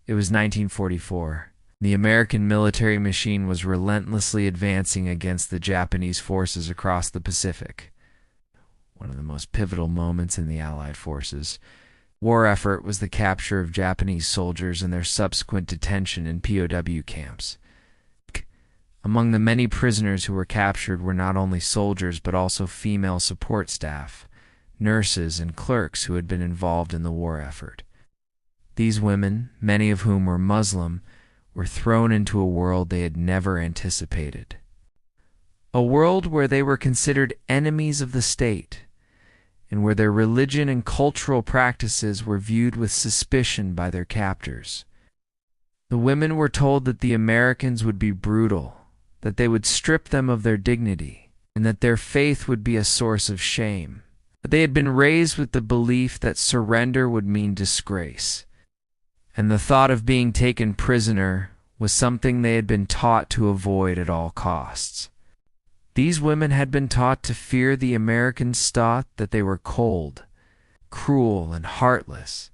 It was 1944. The American military machine was relentlessly advancing against the Japanese forces across the Pacific. One of the most pivotal moments in the Allied forces' war effort was the capture of Japanese soldiers and their subsequent detention in POW camps. Among the many prisoners who were captured were not only soldiers but also female support staff, nurses, and clerks who had been involved in the war effort. These women, many of whom were Muslim, were thrown into a world they had never anticipated. A world where they were considered enemies of the state, and where their religion and cultural practices were viewed with suspicion by their captors. The women were told that the Americans would be brutal, that they would strip them of their dignity, and that their faith would be a source of shame. But they had been raised with the belief that surrender would mean disgrace, and the thought of being taken prisoner was something they had been taught to avoid at all costs. These women had been taught to fear the Americans, thought that they were cold, cruel, and heartless,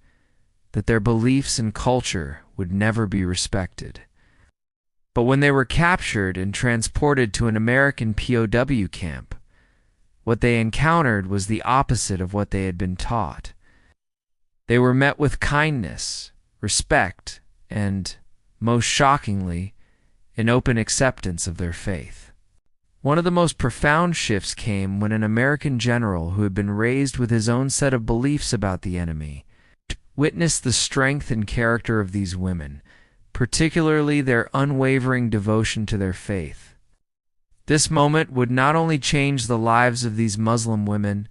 that their beliefs and culture would never be respected. But when they were captured and transported to an American POW camp, what they encountered was the opposite of what they had been taught. They were met with kindness, respect, and, most shockingly, an open acceptance of their faith. One of the most profound shifts came when an American general who had been raised with his own set of beliefs about the enemy witnessed the strength and character of these women, particularly their unwavering devotion to their faith. This moment would not only change the lives of these Muslim women,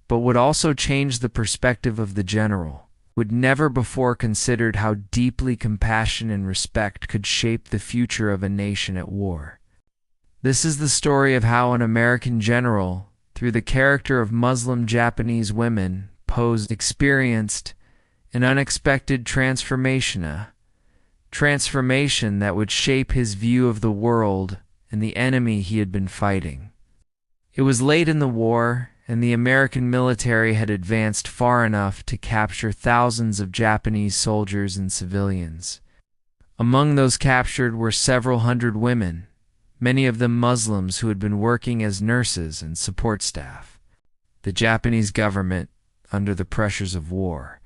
but would also change the perspective of the general, who had never before considered how deeply compassion and respect could shape the future of a nation at war. This is the story of how an American general, through the character of Muslim Japanese women, POWs, experienced an unexpected transformation, a transformation that would shape his view of the world and the enemy he had been fighting. It was late in the war, and the American military had advanced far enough to capture thousands of Japanese soldiers and civilians. Among those captured were several hundred women, many of them Muslims who had been working as nurses and support staff. The Japanese government, under the pressures of war,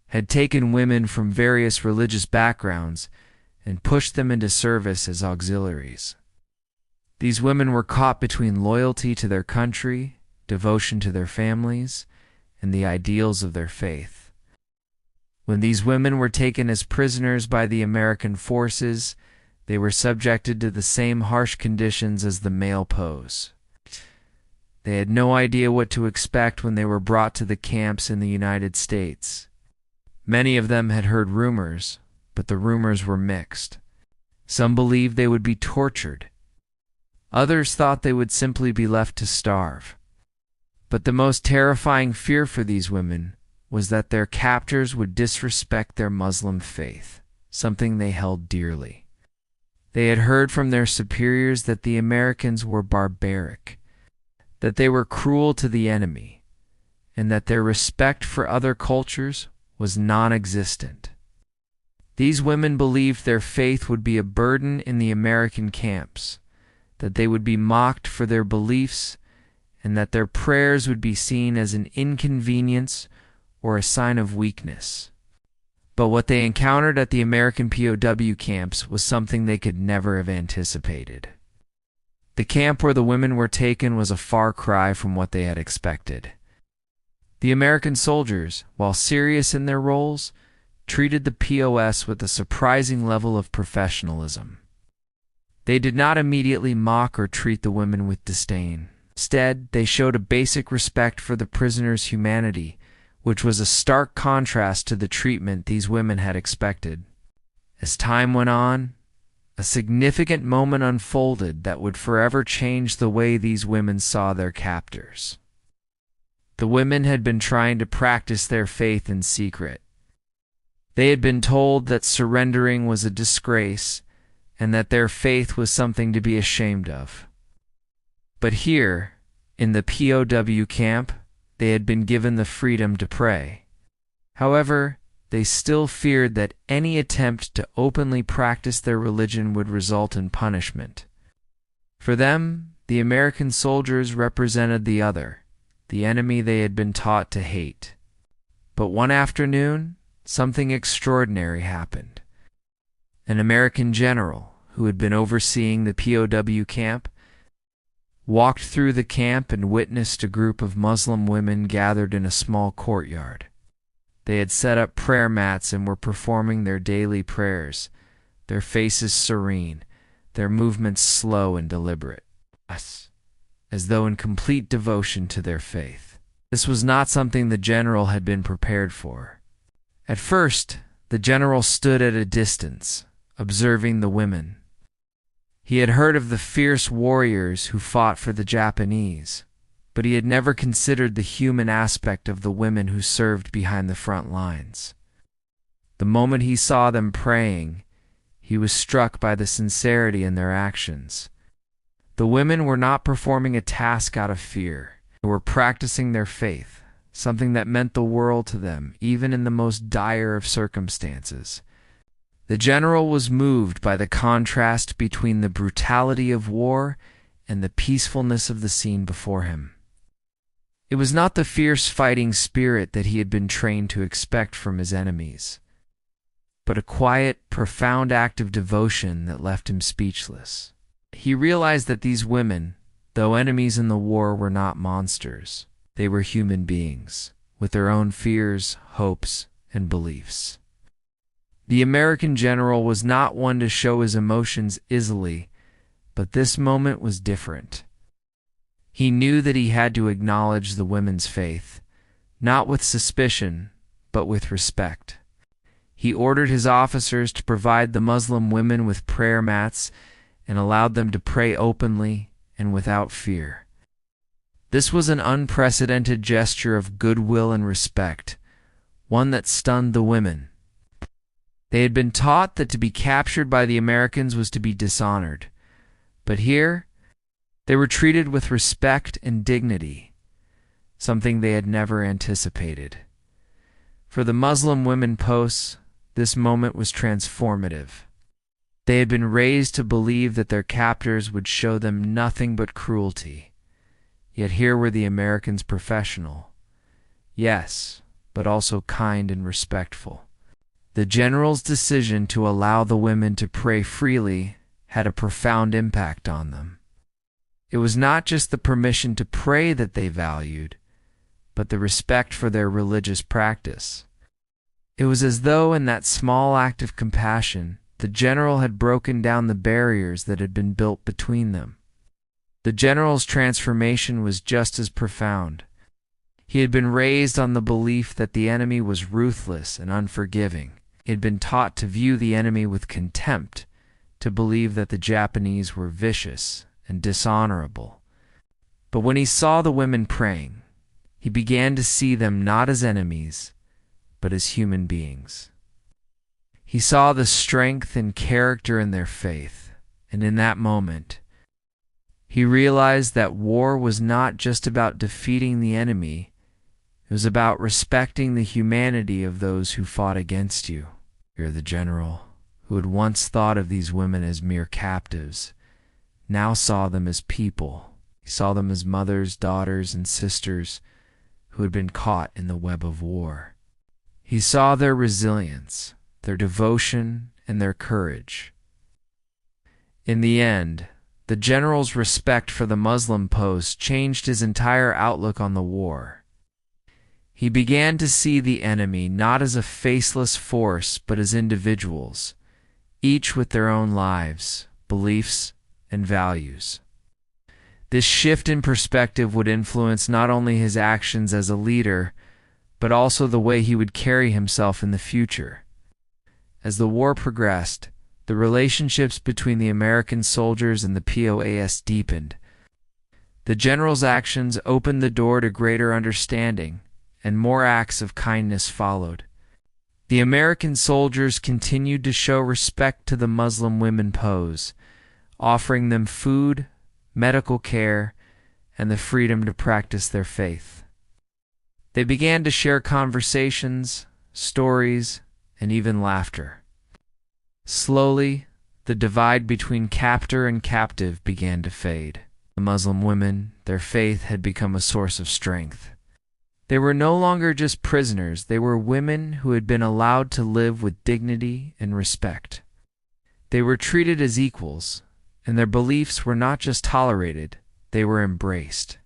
had taken women from various religious backgrounds and pushed them into service as auxiliaries. These women were caught between loyalty to their country, devotion to their families, and the ideals of their faith. When these women were taken as prisoners by the American forces, they were subjected to the same harsh conditions as the male POWs. They had no idea what to expect when they were brought to the camps in the United States. Many of them had heard rumors, but the rumors were mixed. Some believed they would be tortured. Others thought they would simply be left to starve. But the most terrifying fear for these women was that their captors would disrespect their Muslim faith, something they held dearly. They had heard from their superiors that the Americans were barbaric, that they were cruel to the enemy, and that their respect for other cultures was non-existent. These women believed their faith would be a burden in the American camps, that they would be mocked for their beliefs, and that their prayers would be seen as an inconvenience or a sign of weakness. But what they encountered at the American POW camps was something they could never have anticipated. The camp where the women were taken was a far cry from what they had expected. The American soldiers, while serious in their roles, treated the POS with a surprising level of professionalism. They did not immediately mock or treat the women with disdain. Instead, they showed a basic respect for the prisoners' humanity, which was a stark contrast to the treatment these women had expected. As time went on, a significant moment unfolded that would forever change the way these women saw their captors. The women had been trying to practice their faith in secret. They had been told that surrendering was a disgrace and that their faith was something to be ashamed of. But here, in the POW camp, they had been given the freedom to pray. However, they still feared that any attempt to openly practice their religion would result in punishment. For them, the American soldiers represented the other, the enemy they had been taught to hate. But one afternoon, something extraordinary happened. An American general, who had been overseeing the POW camp, walked through the camp and witnessed a group of Muslim women gathered in a small courtyard. They had set up prayer mats and were performing their daily prayers, their faces serene, their movements slow and deliberate, as though in complete devotion to their faith. This was not something the general had been prepared for. At first, the general stood at a distance, observing the women. He had heard of the fierce warriors who fought for the Japanese, but he had never considered the human aspect of the women who served behind the front lines. The moment he saw them praying, he was struck by the sincerity in their actions. The women were not performing a task out of fear. They were practicing their faith, something that meant the world to them, even in the most dire of circumstances. The general was moved by the contrast between the brutality of war and the peacefulness of the scene before him. It was not the fierce fighting spirit that he had been trained to expect from his enemies, but a quiet, profound act of devotion that left him speechless. He realized that these women, though enemies in the war, were not monsters. They were human beings, with their own fears, hopes, and beliefs. The American general was not one to show his emotions easily, but this moment was different. He knew that he had to acknowledge the women's faith, not with suspicion, but with respect. He ordered his officers to provide the Muslim women with prayer mats and allowed them to pray openly and without fear. This was an unprecedented gesture of goodwill and respect, one that stunned the women. They had been taught that to be captured by the Americans was to be dishonored, but here they were treated with respect and dignity, something they had never anticipated. For the Muslim women posts, this moment was transformative. They had been raised to believe that their captors would show them nothing but cruelty. Yet here were the Americans professional. Yes, but also kind and respectful. The general's decision to allow the women to pray freely had a profound impact on them. It was not just the permission to pray that they valued, but the respect for their religious practice. It was as though in that small act of compassion, the general had broken down the barriers that had been built between them. The general's transformation was just as profound. He had been raised on the belief that the enemy was ruthless and unforgiving. He had been taught to view the enemy with contempt, to believe that the Japanese were vicious and dishonorable. But when he saw the women praying, he began to see them not as enemies, but as human beings. He saw the strength and character in their faith, and in that moment, he realized that war was not just about defeating the enemy. It was about respecting the humanity of those who fought against you. You're the general, who had once thought of these women as mere captives, now saw them as people. He saw them as mothers, daughters, and sisters who had been caught in the web of war. He saw their resilience, their devotion, and their courage. In the end, the general's respect for the Muslim post changed his entire outlook on the war. He began to see the enemy not as a faceless force, but as individuals, each with their own lives, beliefs, and values. This shift in perspective would influence not only his actions as a leader, but also the way he would carry himself in the future. As the war progressed, the relationships between the American soldiers and the POWs deepened. The general's actions opened the door to greater understanding, and more acts of kindness followed. The American soldiers continued to show respect to the Muslim women POWs, offering them food, medical care, and the freedom to practice their faith. They began to share conversations, stories, and even laughter. Slowly, the divide between captor and captive began to fade. The Muslim women, their faith had become a source of strength. They were no longer just prisoners, they were women who had been allowed to live with dignity and respect. They were treated as equals, and their beliefs were not just tolerated, they were embraced.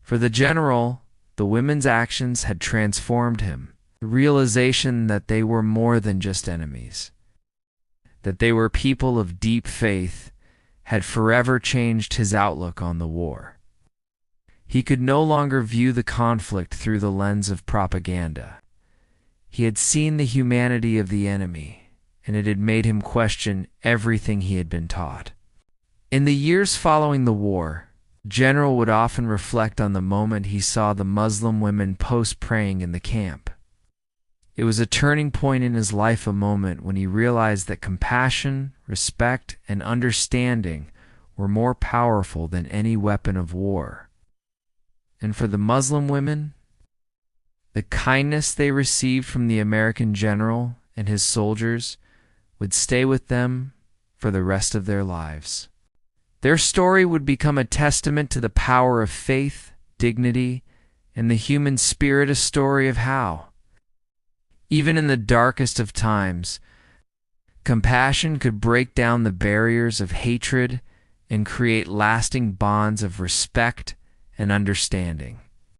For the general, the women's actions had transformed him. The realization that they were more than just enemies, that they were people of deep faith, had forever changed his outlook on the war. He could no longer view the conflict through the lens of propaganda. He had seen the humanity of the enemy, and it had made him question everything he had been taught. In the years following the war, General would often reflect on the moment he saw the Muslim women post-praying in the camp. It was a turning point in his life, a moment when he realized that compassion, respect, and understanding were more powerful than any weapon of war. And for the Muslim women, the kindness they received from the American general and his soldiers would stay with them for the rest of their lives. Their story would become a testament to the power of faith, dignity, and the human spirit, a story of how, even in the darkest of times, compassion could break down the barriers of hatred and create lasting bonds of respect and understanding.